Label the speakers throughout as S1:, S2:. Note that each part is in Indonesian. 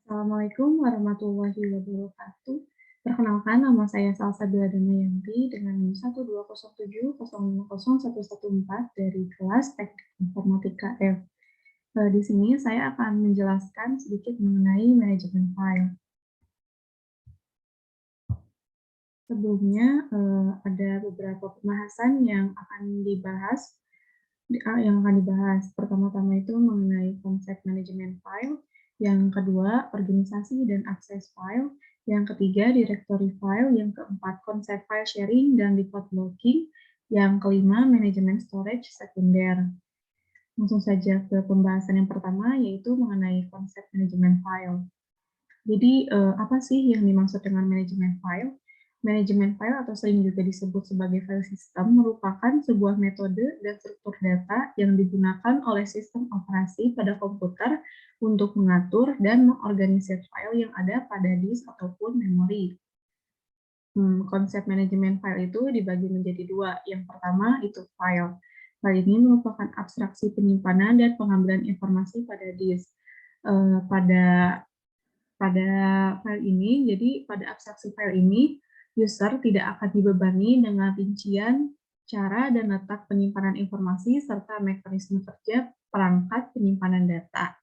S1: Assalamualaikum warahmatullahi wabarakatuh. Perkenalkan, nama saya Salsabila Damayanti dengan NIM 12070501114 dari kelas Teknik Informatika F. Di sini saya akan menjelaskan sedikit mengenai manajemen file. Sebelumnya, ada beberapa pembahasan yang akan dibahas. Pertama-tama itu mengenai konsep manajemen file, yang kedua organisasi dan akses file, yang ketiga directory file, yang keempat konsep file sharing dan record blocking, yang kelima manajemen storage sekunder. Langsung saja ke pembahasan yang pertama, yaitu mengenai konsep manajemen file. Jadi, apa sih yang dimaksud dengan manajemen file? Manajemen file atau sering juga disebut sebagai file system merupakan sebuah metode dan struktur data yang digunakan oleh sistem operasi pada komputer untuk mengatur dan mengorganisir file yang ada pada disk ataupun memori. Konsep manajemen file itu dibagi menjadi dua. Yang pertama itu file. File ini merupakan abstraksi penyimpanan dan pengambilan informasi pada disk. Pada pada file ini, jadi pada abstraksi file ini, user tidak akan dibebani dengan rincian cara dan letak penyimpanan informasi serta mekanisme kerja perangkat penyimpanan data.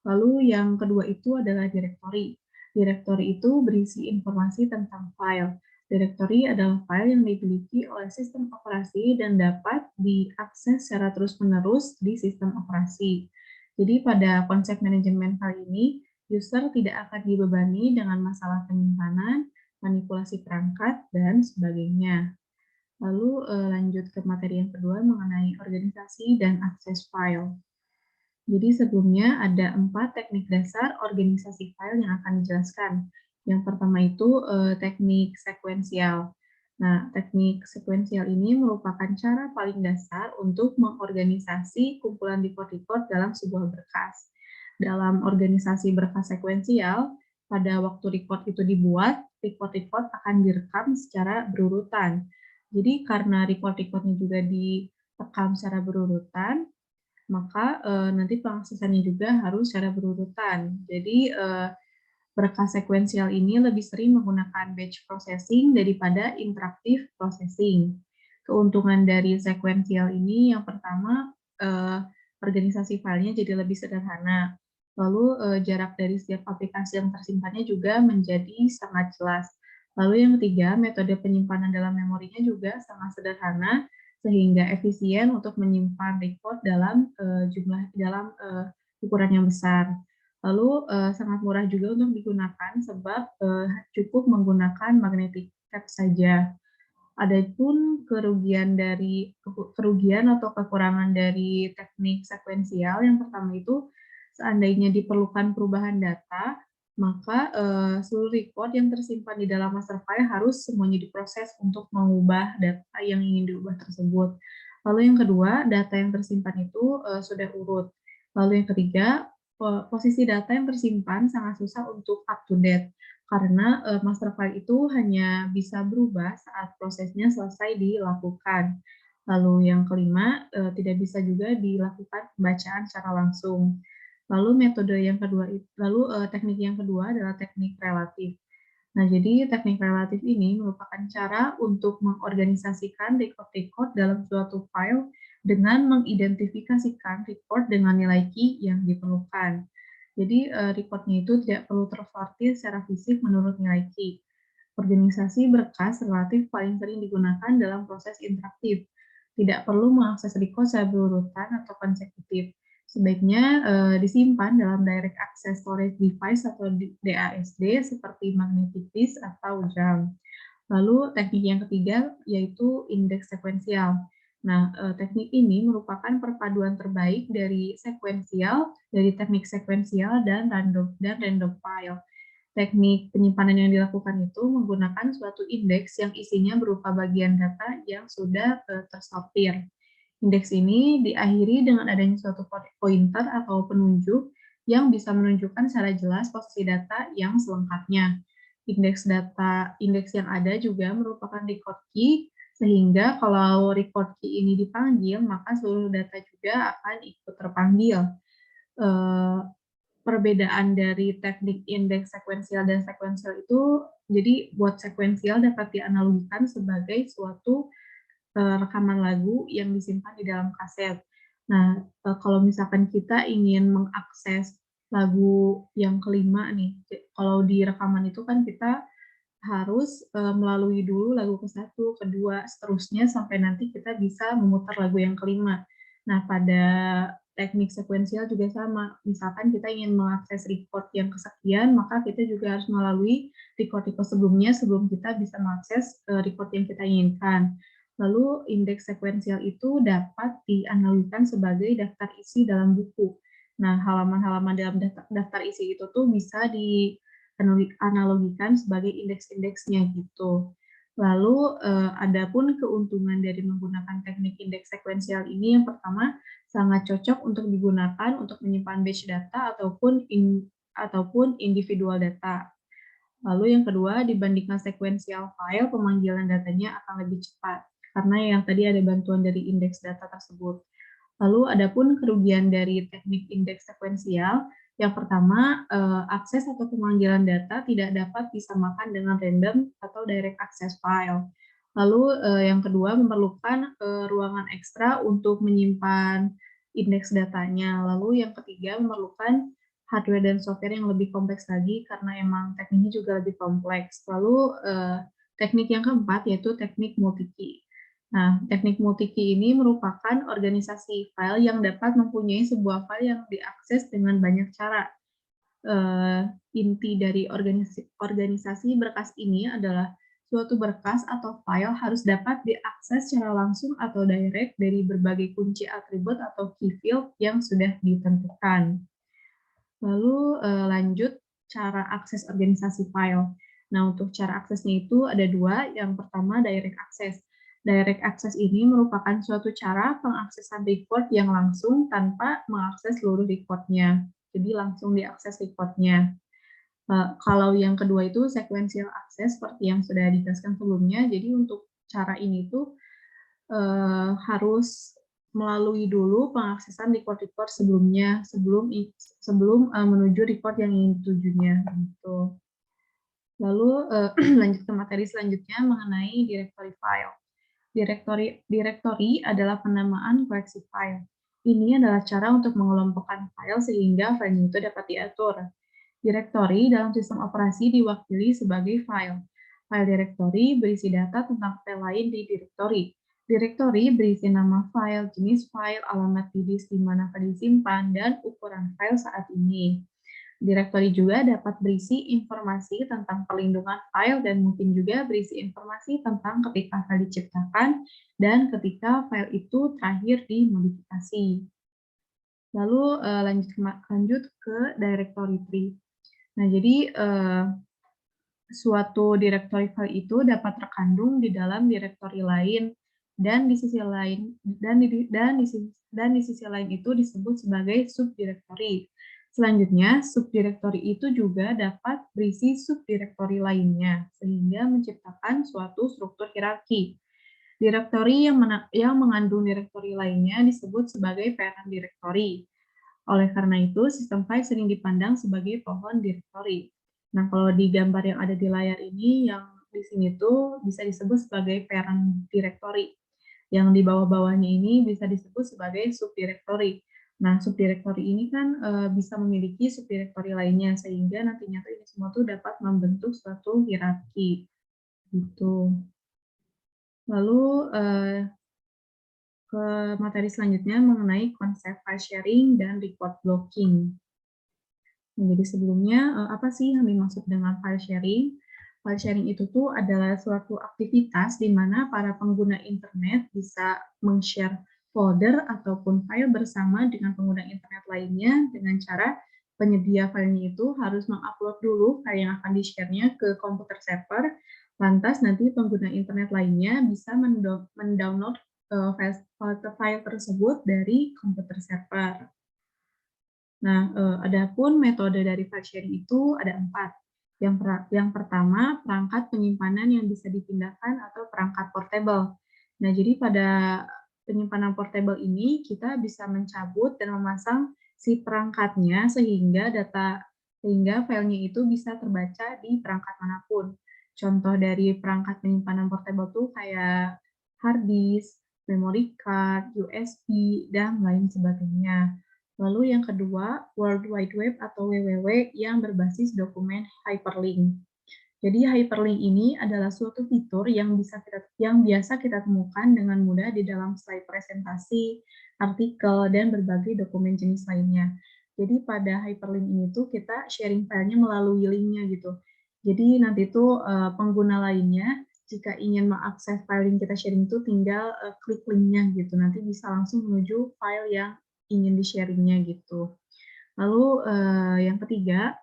S1: Lalu yang kedua itu adalah directory. Directory itu berisi informasi tentang file. Directory adalah file yang dimiliki oleh sistem operasi dan dapat diakses secara terus-menerus di sistem operasi. Jadi pada konsep manajemen file ini, user tidak akan dibebani dengan masalah penyimpanan, manipulasi perangkat, dan sebagainya. Lalu lanjut ke materi yang kedua mengenai organisasi dan akses file. Jadi sebelumnya ada 4 teknik dasar organisasi file yang akan dijelaskan. Yang pertama itu teknik sekuensial. Nah, teknik sekuensial ini merupakan cara paling dasar untuk mengorganisasi kumpulan record-record dalam sebuah berkas. Dalam organisasi berkas sekuensial, pada waktu record itu dibuat, record-record akan direkam secara berurutan. Jadi karena record-recordnya juga direkam secara berurutan, maka nanti pengaksesannya juga harus secara berurutan. Jadi berkas sekuensial ini lebih sering menggunakan batch processing daripada interactive processing. Keuntungan dari sekuensial ini yang pertama, organisasi filenya jadi lebih sederhana. Lalu jarak dari setiap aplikasi yang tersimpannya juga menjadi sangat jelas. Lalu yang ketiga, metode penyimpanan dalam memorinya juga sangat sederhana sehingga efisien untuk menyimpan record dalam ukuran yang besar. Lalu sangat murah juga untuk digunakan sebab cukup menggunakan magnetic tape saja. Adapun kerugian atau kekurangan dari teknik sekuensial, yang pertama itu seandainya diperlukan perubahan data, maka seluruh record yang tersimpan di dalam master file harus semuanya diproses untuk mengubah data yang ingin diubah tersebut. Lalu yang kedua, data yang tersimpan itu sudah urut. Lalu yang ketiga, posisi data yang tersimpan sangat susah untuk up to date karena master file itu hanya bisa berubah saat prosesnya selesai dilakukan. Lalu yang kelima, tidak bisa juga dilakukan pembacaan secara langsung. Lalu teknik yang kedua adalah teknik relatif. Nah, jadi teknik relatif ini merupakan cara untuk mengorganisasikan record-record dalam suatu file dengan mengidentifikasikan record dengan nilai key yang diperlukan. Jadi, record-nya itu tidak perlu tersortir secara fisik menurut nilai key. Organisasi berkas relatif paling sering digunakan dalam proses interaktif. Tidak perlu mengakses record secara berurutan atau konsekutif. Sebaiknya disimpan dalam direct access storage device atau DASD seperti magnetic disk atau jam. Lalu teknik yang ketiga yaitu indeks sekuensial. Nah, teknik ini merupakan perpaduan terbaik dari teknik sekuensial dan random file. Teknik penyimpanan yang dilakukan itu menggunakan suatu indeks yang isinya berupa bagian data yang sudah tersortir. Indeks ini diakhiri dengan adanya suatu pointer atau penunjuk yang bisa menunjukkan secara jelas posisi data yang selengkapnya. Indeks yang ada juga merupakan record key, sehingga kalau record key ini dipanggil, maka seluruh data juga akan ikut terpanggil. perbedaan dari teknik indeks sekuensial dan sekuensial itu, jadi buat sekuensial dapat dianalogikan sebagai suatu rekaman lagu yang disimpan di dalam kaset. Nah, kalau misalkan kita ingin mengakses lagu yang kelima nih, kalau di rekaman itu kan kita harus melalui dulu lagu ke-1, kedua, seterusnya sampai nanti kita bisa memutar lagu yang kelima. Nah, pada teknik sekuensial juga sama. Misalkan kita ingin mengakses record yang kesekian, maka kita juga harus melalui record-record sebelumnya sebelum kita bisa mengakses record yang kita inginkan. Lalu indeks sekuensial itu dapat dianalogikan sebagai daftar isi dalam buku. Nah, halaman-halaman dalam daftar isi itu tuh bisa analogikan sebagai indeks-indeksnya gitu. Lalu adapun keuntungan dari menggunakan teknik indeks sekuensial ini yang pertama sangat cocok untuk digunakan untuk menyimpan batch data ataupun individual data. Lalu yang kedua, dibandingkan sekuensial file, pemanggilan datanya akan lebih cepat karena yang tadi ada bantuan dari indeks data tersebut. Lalu adapun kerugian dari teknik indeks sekuensial, yang pertama, akses atau pemanggilan data tidak dapat disamakan dengan random atau direct access file. Lalu yang kedua, memerlukan ruangan ekstra untuk menyimpan indeks datanya. Lalu yang ketiga, memerlukan hardware dan software yang lebih kompleks lagi karena emang tekniknya juga lebih kompleks. Lalu teknik yang keempat yaitu teknik multi-key. Nah, teknik multi-key ini merupakan organisasi file yang dapat mempunyai sebuah file yang diakses dengan banyak cara. Inti dari organisasi berkas ini adalah suatu berkas atau file harus dapat diakses secara langsung atau direct dari berbagai kunci atribut atau key field yang sudah ditentukan. Lalu lanjut cara akses organisasi file. Nah, untuk cara aksesnya itu ada dua. Yang pertama, direct access. Direct access ini merupakan suatu cara pengaksesan record yang langsung tanpa mengakses seluruh recordnya. Jadi langsung diakses recordnya. Kalau yang kedua itu sequential access seperti yang sudah dijelaskan sebelumnya. Jadi untuk cara ini tuh harus melalui dulu pengaksesan record-record sebelumnya sebelum menuju record yang ingin ditujunya gitu. Lalu lanjut ke materi selanjutnya mengenai directory file. Directory adalah penamaan koleksi file. Ini adalah cara untuk mengelompokkan file sehingga file itu dapat diatur. Directory dalam sistem operasi diwakili sebagai file. File directory berisi data tentang file lain di directory. Directory berisi nama file, jenis file, alamat di disk di mana file disimpan, dan ukuran file saat ini. Directory juga dapat berisi informasi tentang perlindungan file dan mungkin juga berisi informasi tentang ketika file diciptakan dan ketika file itu terakhir dimodifikasi. Lalu lanjut ke directory tree. Nah, jadi suatu directory file itu dapat terkandung di dalam directory lain dan di sisi lain itu disebut sebagai subdirectory. Selanjutnya, subdirectory itu juga dapat berisi subdirectory lainnya sehingga menciptakan suatu struktur hierarki. Directory yang mengandung directory lainnya disebut sebagai parent directory. Oleh karena itu, sistem file sering dipandang sebagai pohon directory. Nah, kalau di gambar yang ada di layar ini, yang di sini tuh bisa disebut sebagai parent directory. Yang di bawah-bawahnya ini bisa disebut sebagai subdirectory. Nah, subdirectory ini kan bisa memiliki subdirectory lainnya, sehingga nantinya tuh ini semua tuh dapat membentuk suatu hierarki. Gitu. Lalu ke materi selanjutnya mengenai konsep file sharing dan record blocking. Jadi sebelumnya, apa sih yang dimaksud dengan file sharing? File sharing itu tuh adalah suatu aktivitas di mana para pengguna internet bisa meng-share folder ataupun file bersama dengan pengguna internet lainnya dengan cara penyedia filenya itu harus mengupload dulu file yang akan di-share-nya ke komputer server, lantas nanti pengguna internet lainnya bisa mendownload file tersebut dari komputer server. Nah, adapun metode dari file sharing itu ada 4. Yang pertama, perangkat penyimpanan yang bisa dipindahkan atau perangkat portable. Nah, jadi pada penyimpanan portable ini kita bisa mencabut dan memasang si perangkatnya sehingga filenya itu bisa terbaca di perangkat manapun. Contoh dari perangkat penyimpanan portable tuh kayak hard disk, memory card, USB, dan lain sebagainya. Lalu yang kedua, World Wide Web atau WWW yang berbasis dokumen hyperlink. Jadi hyperlink ini adalah suatu fitur yang biasa kita temukan dengan mudah di dalam slide presentasi, artikel, dan berbagai dokumen jenis lainnya. Jadi pada hyperlink ini tuh kita sharing filenya melalui linknya gitu. Jadi nanti tuh pengguna lainnya jika ingin mengakses file yang kita sharing itu tinggal klik linknya gitu. Nanti bisa langsung menuju file yang ingin di-sharingnya gitu. Lalu yang ketiga,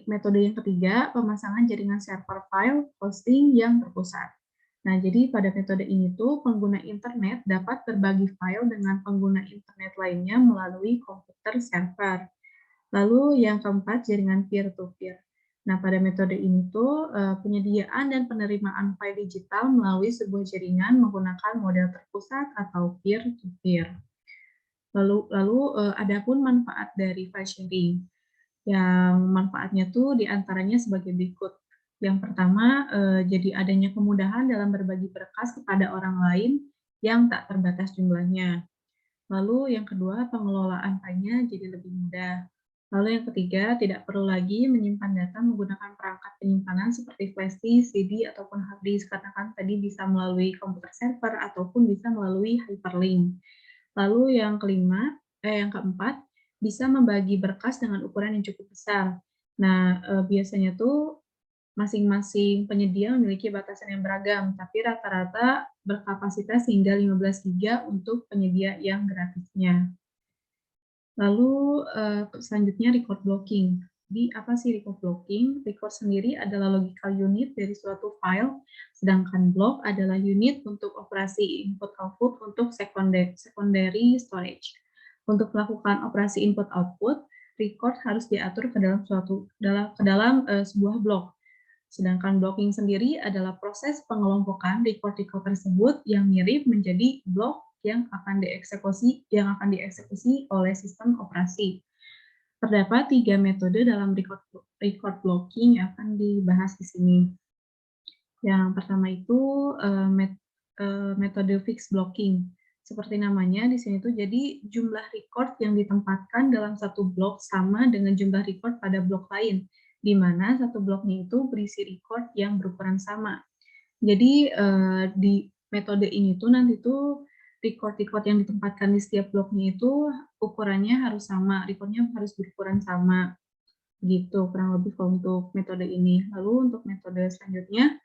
S1: metode yang ketiga, pemasangan jaringan server file hosting yang terpusat. Nah, jadi pada metode ini tuh pengguna internet dapat berbagi file dengan pengguna internet lainnya melalui komputer server. Lalu yang keempat, jaringan peer-to-peer. Nah, pada metode ini tuh penyediaan dan penerimaan file digital melalui sebuah jaringan menggunakan model terpusat atau peer-to-peer. Lalu adapun manfaat dari file sharing. Yang manfaatnya tuh diantaranya sebagai berikut. Yang pertama, jadi adanya kemudahan dalam berbagi berkas kepada orang lain yang tak terbatas jumlahnya. Lalu yang kedua, pengelolaan filenya jadi lebih mudah. Lalu yang ketiga, tidak perlu lagi menyimpan data menggunakan perangkat penyimpanan seperti flash disk, CD, ataupun hard disk, karena kan tadi bisa melalui komputer server ataupun bisa melalui hyperlink. Lalu yang keempat, bisa membagi berkas dengan ukuran yang cukup besar. Nah, biasanya tuh masing-masing penyedia memiliki batasan yang beragam, tapi rata-rata berkapasitas hingga 15 GB untuk penyedia yang gratisnya. Lalu selanjutnya record blocking. Jadi apa sih record blocking? Record sendiri adalah logical unit dari suatu file, sedangkan block adalah unit untuk operasi input-output untuk secondary storage. Untuk melakukan operasi input-output, record harus diatur ke dalam sebuah blok. Sedangkan blocking sendiri adalah proses pengelompokan record-record tersebut yang mirip menjadi blok yang akan dieksekusi oleh sistem operasi. Terdapat 3 metode dalam record blocking yang akan dibahas di sini. Yang pertama itu metode fixed blocking. Seperti namanya di sini tuh jadi jumlah record yang ditempatkan dalam satu blok sama dengan jumlah record pada blok lain, di mana satu bloknya itu berisi record yang berukuran sama. Jadi di metode ini tuh nanti tuh record-record yang ditempatkan di setiap bloknya itu ukurannya harus sama, recordnya harus berukuran sama, gitu kurang lebih untuk metode ini. Lalu untuk metode selanjutnya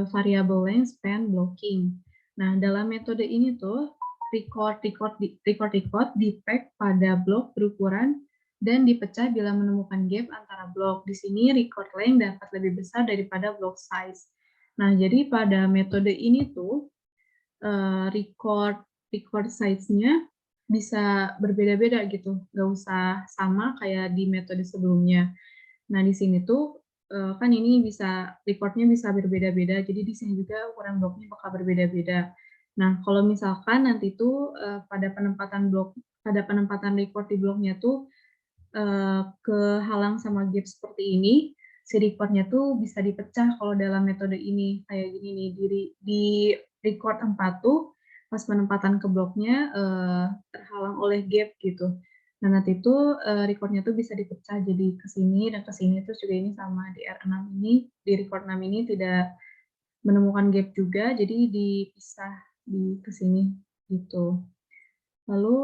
S1: variable length span blocking. Nah, dalam metode ini tuh record di-pack pada blok berukuran dan dipecah bila menemukan gap antara blok. Di sini record length dapat lebih besar daripada block size. Nah, jadi pada metode ini tuh record size-nya bisa berbeda-beda gitu, nggak usah sama kayak di metode sebelumnya. Nah, di sini tuh kan ini recordnya bisa berbeda-beda, jadi di sini juga ukuran bloknya bakal berbeda-beda. Nah, kalau misalkan nanti tuh pada penempatan record di bloknya tuh kehalang sama gap seperti ini, si recordnya tuh bisa dipecah kalau dalam metode ini kayak gini nih, di record 4 tuh pas penempatan ke bloknya terhalang oleh gap gitu. Nah, nanti tuh recordnya tuh bisa dipecah jadi ke sini dan ke sini, terus juga ini sama di R6 ini, di record 6 ini tidak menemukan gap juga, jadi dipisah di ke sini gitu. Lalu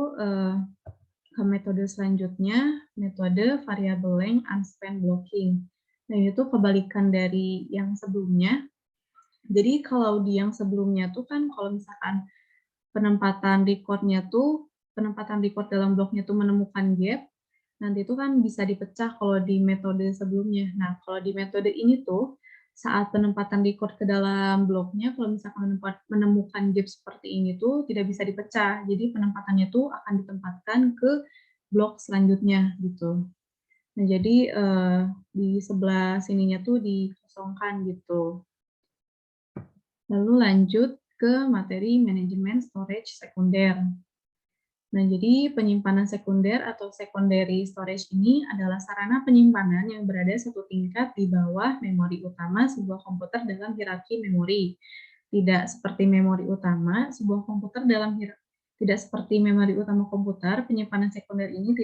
S1: ke metode selanjutnya, metode variable length unspanned blocking. Nah, itu kebalikan dari yang sebelumnya. Jadi kalau di yang sebelumnya tuh kan kalau misalkan penempatan record dalam bloknya tuh menemukan gap, nanti itu kan bisa dipecah kalau di metode sebelumnya. Nah, kalau di metode ini tuh saat penempatan record ke dalam bloknya, kalau misalkan menemukan gap seperti ini tuh tidak bisa dipecah. Jadi penempatannya tuh akan ditempatkan ke blok selanjutnya gitu. Nah, jadi di sebelah sininya tuh dikosongkan gitu. Lalu lanjut ke materi manajemen storage sekunder. Nah, jadi penyimpanan sekunder atau secondary storage ini adalah sarana penyimpanan yang berada satu tingkat di bawah memori utama sebuah komputer dalam hierarki memori. Tidak seperti memori utama, sebuah komputer dalam tidak seperti memori utama komputer, penyimpanan sekunder ini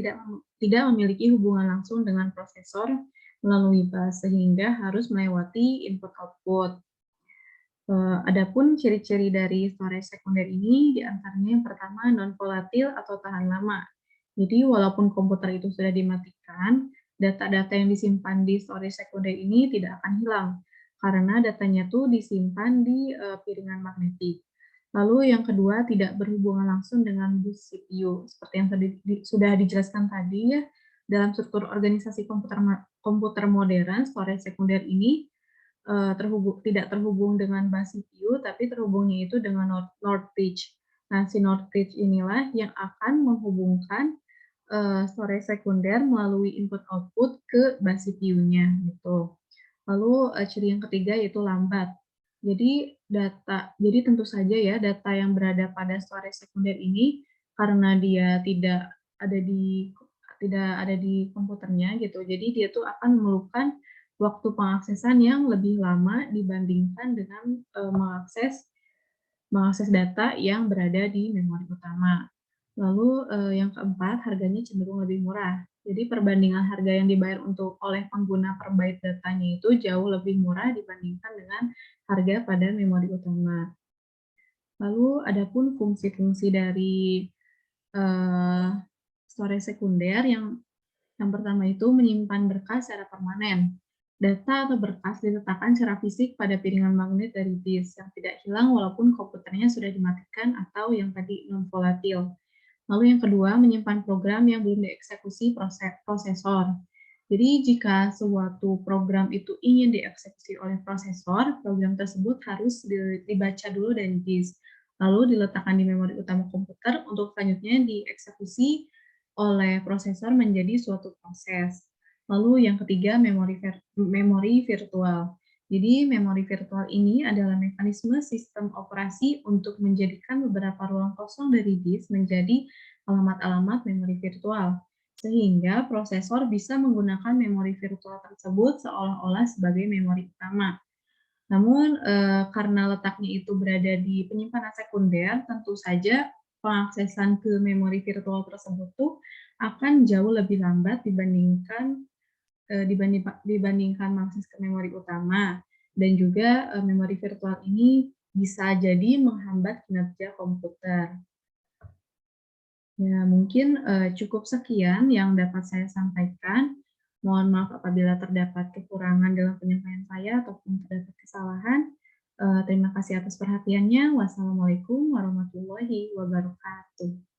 S1: tidak memiliki hubungan langsung dengan prosesor melalui bus, sehingga harus melewati input-output. Adapun ciri-ciri dari storage sekunder ini diantaranya yang pertama non-volatil atau tahan lama. Jadi walaupun komputer itu sudah dimatikan, data-data yang disimpan di storage sekunder ini tidak akan hilang karena datanya tuh disimpan di piringan magnetik. Lalu yang kedua tidak berhubungan langsung dengan bus CPU seperti yang tadi sudah dijelaskan tadi ya, dalam struktur organisasi komputer modern storage sekunder ini tidak terhubung dengan bus CPU, tapi terhubungnya itu dengan North Bridge. Nah, si North Bridge inilah yang akan menghubungkan storage sekunder melalui input-output ke bus CPU-nya gitu. Lalu ciri yang ketiga yaitu lambat. Jadi tentu saja ya data yang berada pada storage sekunder ini karena dia tidak ada di komputernya gitu. Jadi dia tuh akan memerlukan waktu pengaksesan yang lebih lama dibandingkan dengan mengakses data yang berada di memori utama. Lalu yang keempat, harganya cenderung lebih murah. Jadi perbandingan harga yang dibayar oleh pengguna per byte datanya itu jauh lebih murah dibandingkan dengan harga pada memori utama. Lalu adapun fungsi-fungsi dari storage sekunder yang pertama itu menyimpan berkas secara permanen. Data atau berkas diletakkan secara fisik pada piringan magnet dari disk yang tidak hilang walaupun komputernya sudah dimatikan atau yang tadi non-volatil. Lalu yang kedua, menyimpan program yang belum dieksekusi prosesor. Jadi jika suatu program itu ingin dieksekusi oleh prosesor, program tersebut harus dibaca dulu dari disk, lalu diletakkan di memori utama komputer untuk selanjutnya dieksekusi oleh prosesor menjadi suatu proses. Lalu yang ketiga, memori virtual. Jadi memori virtual ini adalah mekanisme sistem operasi untuk menjadikan beberapa ruang kosong dari disk menjadi alamat-alamat memori virtual, sehingga prosesor bisa menggunakan memori virtual tersebut seolah-olah sebagai memori utama. Namun karena letaknya itu berada di penyimpanan sekunder, tentu saja pengaksesan ke memori virtual tersebut tuh akan jauh lebih lambat dibandingkan mengakses ke memori utama, dan juga memori virtual ini bisa jadi menghambat kinerja komputer. Ya, mungkin cukup sekian yang dapat saya sampaikan. Mohon maaf apabila terdapat kekurangan dalam penyampaian saya ataupun terdapat kesalahan. Terima kasih atas perhatiannya. Wassalamualaikum warahmatullahi wabarakatuh.